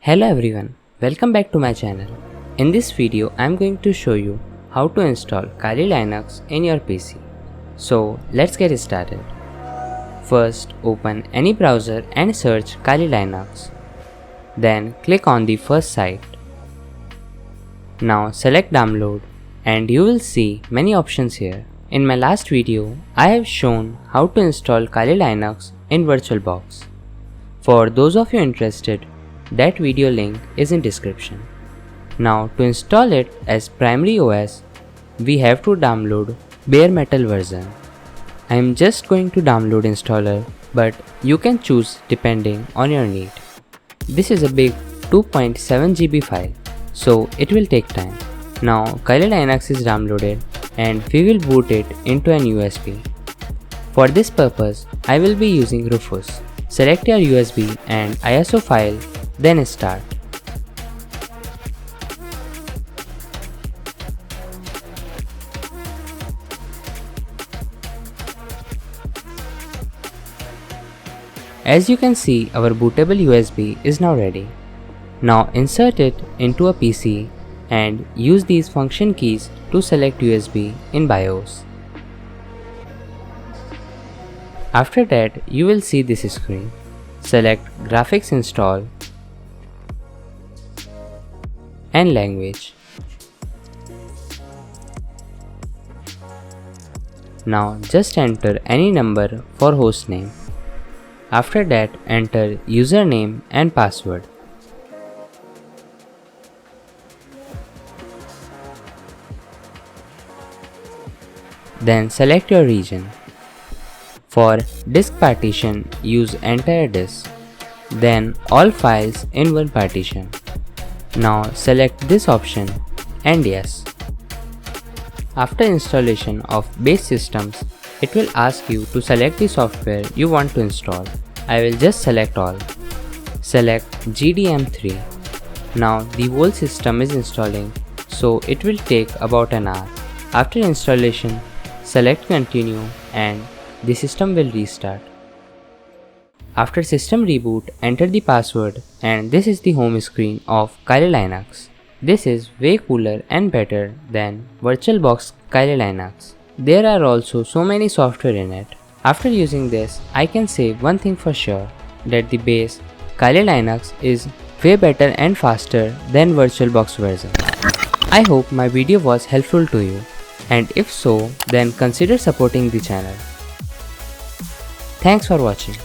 Hello everyone, welcome back to my channel. In this video, I am going to show you how to install Kali Linux in your PC. So let's get started. First, open any browser and search Kali Linux. Then click on the first site. Now select download and you will see many options here. In my last video, I have shown how to install Kali Linux in VirtualBox. For those of you interested, that video link is in description. Now to install it as primary OS, we have to download bare metal version. I am just going to download installer, but you can choose depending on your need. This is a big 2.7 GB file, so it will take time. Now Kali Linux is downloaded and we will boot it into an USB. For this purpose, I will be using Rufus. Select your USB and ISO file, then start. As you can see, our bootable USB is now ready. Now insert it into a PC and use these function keys to select USB in BIOS. After that, you will see this screen. Select Graphics Install and Language. Now just enter any number for hostname. After that, enter username and password. Then select your region. For disk partition, use entire disk. Then all files in one partition. Now select this option and yes. After installation of base systems, it will ask you to select the software you want to install. I will just select all. Select GDM3. Now the whole system is installing, so it will take about an hour. After installation, select continue and the system will restart. After system reboot, enter the password and this is the home screen of Kali Linux. This is way cooler and better than VirtualBox Kali Linux. There are also so many software in it. After using this, I can say one thing for sure, that the base Kali Linux is way better and faster than VirtualBox version. I hope my video was helpful to you, and if so, then consider supporting the channel. Thanks for watching.